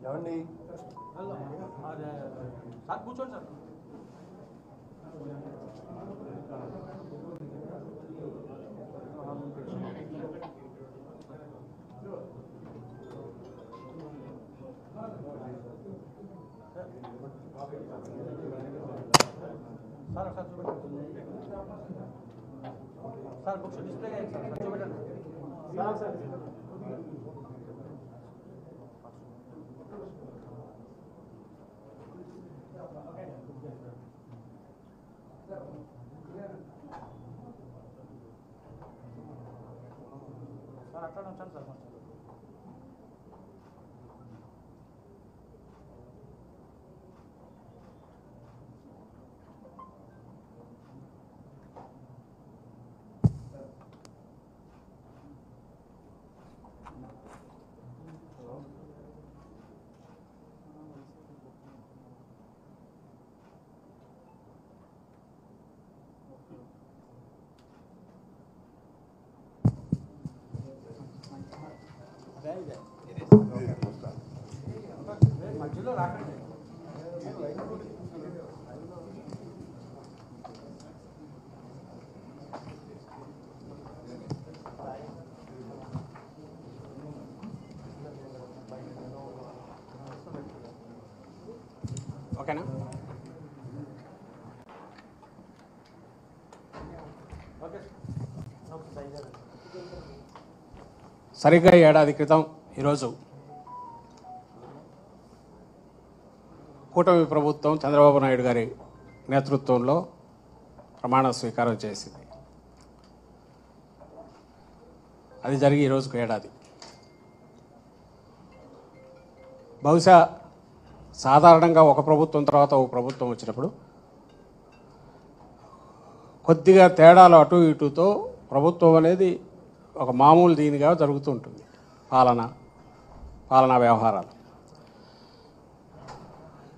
ఏమండి సార్ కూర్చోండి sir. Sir sir చూపెట్టండి సార్ బుక్స్ డిస్ప్లే అయ్యాయి సార్ సార్ చూపెట్టండి సార్ సార్ సార్ అట్లా ఉంచండి సార్ కొంచెం. మధ్యలో రాకండి. ఓకేనా? ఓకే సరిగ్గా ఏడాది క్రితం ఈరోజు కూటమి ప్రభుత్వం చంద్రబాబు నాయుడు గారి నేతృత్వంలో ప్రమాణ స్వీకారం చేసింది. అది జరిగి ఈరోజుకు ఏడాది. బహుశా సాధారణంగా ఒక ప్రభుత్వం తర్వాత ఒక ప్రభుత్వం వచ్చినప్పుడు కొద్దిగా తేడాలు అటు ఇటుతో ప్రభుత్వం అనేది ఒక మామూలు దీనిగా జరుగుతూ ఉంటుంది. పాలనా వ్యవహారాలు.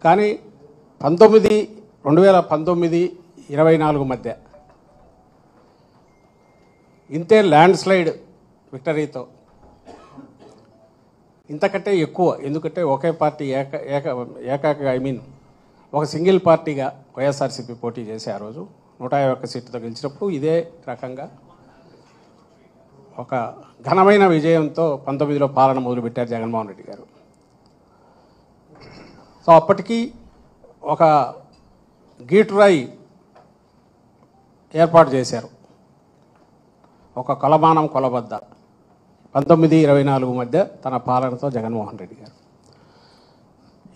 కానీ 2019-24 మధ్య ఇంతే ల్యాండ్ స్లైడ్ విక్టరీతో ఇంతకంటే ఎక్కువ, ఎందుకంటే ఒకే పార్టీ ఒక సింగిల్ పార్టీగా వైఎస్ఆర్సీపీ పోటీ చేసి ఆ రోజు 151 సీట్లతో గెలిచినప్పుడు ఇదే రకంగా ఒక ఘనమైన విజయంతో 19లో పాలన మొదలుపెట్టారు జగన్మోహన్ రెడ్డి గారు. సో అప్పటికి ఒక గీటురాయి ఏర్పాటు చేశారు, ఒక కొలమానం కొలబద్ద 19-24 మధ్య తన పాలనతో జగన్మోహన్ రెడ్డి గారు.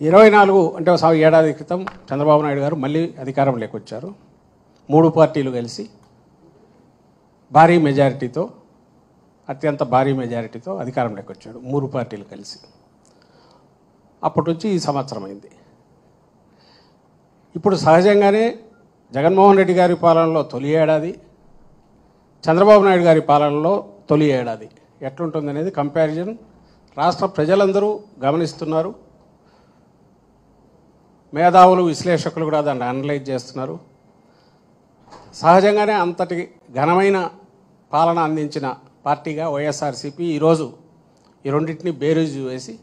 24 అంటే ఏడాది క్రితం చంద్రబాబు నాయుడు గారు మళ్ళీ అధికారంలోకి వచ్చారు. 3 పార్టీలు కలిసి భారీ మెజారిటీతో, అత్యంత భారీ మెజారిటీతో అధికారంలోకి వచ్చాడు. 3 పార్టీలు కలిసి. అప్పటి నుంచి ఈ సంవత్సరం అయింది. ఇప్పుడు సహజంగానే జగన్మోహన్ రెడ్డి గారి పాలనలో తొలి ఏడాది, చంద్రబాబు నాయుడు గారి పాలనలో తొలి ఏడాది ఎట్లుంటుందనేది కంపారిజన్ రాష్ట్ర ప్రజలందరూ గమనిస్తున్నారు. మేధావులు, విశ్లేషకులు కూడా దాన్ని అనలైజ్ చేస్తున్నారు. సహజంగానే అంతటి ఘనమైన పాలన అందించిన పార్టీగా వైఎస్ఆర్సీపీ ఈరోజు ఈ రెండింటిని బేరీజు వేసి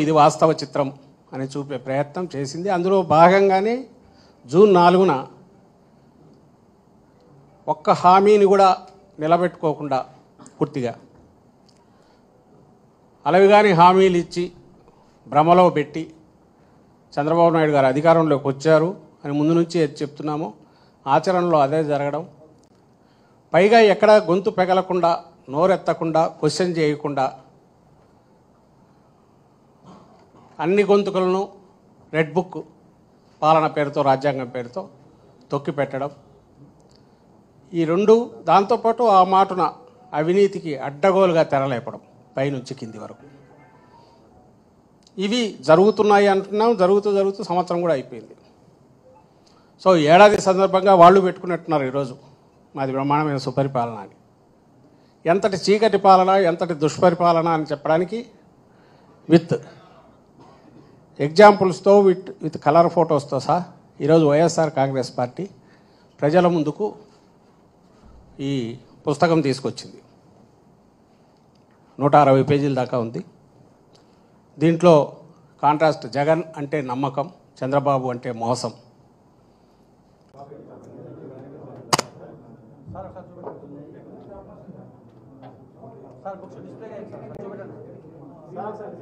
ఇది వాస్తవ చిత్రం అని చూపే ప్రయత్నం చేసింది. అందులో భాగంగానే జూన్ 4న ఒక్క హామీని కూడా నిలబెట్టుకోకుండా పూర్తిగా అలవిగాని హామీలు ఇచ్చి భ్రమలో పెట్టి చంద్రబాబు నాయుడు గారు అధికారంలోకి వచ్చారు అని ముందు నుంచి చెప్తున్నాము. ఆచరణలో అదే జరగడం, పైగా ఎక్కడ గొంతు పెగలకుండా, నోరెత్తకుండా, క్వశ్చన్ చేయకుండా అన్ని గొంతుకలను రెడ్ బుక్ పాలన పేరుతో రాజ్యాంగం పేరుతో తొక్కి పెట్టడం, ఈ రెండు, దాంతోపాటు ఆ మాటున అవినీతికి అడ్డగోలుగా తెరలేపడం పైనుంచి కింది వరకు. ఇవి జరుగుతున్నాయి అంటున్నాం. జరుగుతూ సంవత్సరం కూడా అయిపోయింది. సో ఏడాది సందర్భంగా వాళ్ళు పెట్టుకున్నట్టున్నారు ఈరోజు మాది బ్రహ్మాండమైన సుపరిపాలన అని. ఎంతటి చీకటి పాలన, ఎంతటి దుష్పరిపాలన అని చెప్పడానికి విత్ ఎగ్జాంపుల్స్తో విత్ కలర్ ఫొటోస్తో సహా ఈరోజు వైఎస్ఆర్ కాంగ్రెస్ పార్టీ ప్రజల ముందుకు ఈ పుస్తకం తీసుకొచ్చింది. 160 పేజీల దాకా ఉంది. దీంట్లో కాంట్రాస్ట్ జగన్ అంటే నమ్మకం, చంద్రబాబు అంటే మోసం. సార్ బుక్స్ డిస్ప్లే చేయండి సార్, చూపెట్టండి సార్.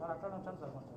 సార్ అట్లా ఉంచండి సార్ కొంచెం.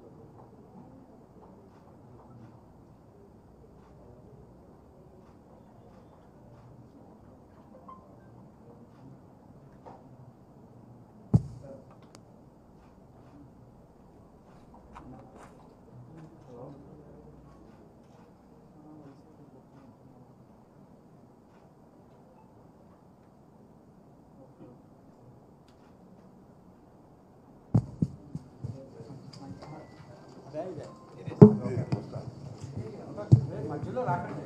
మధ్యలో రాకండి.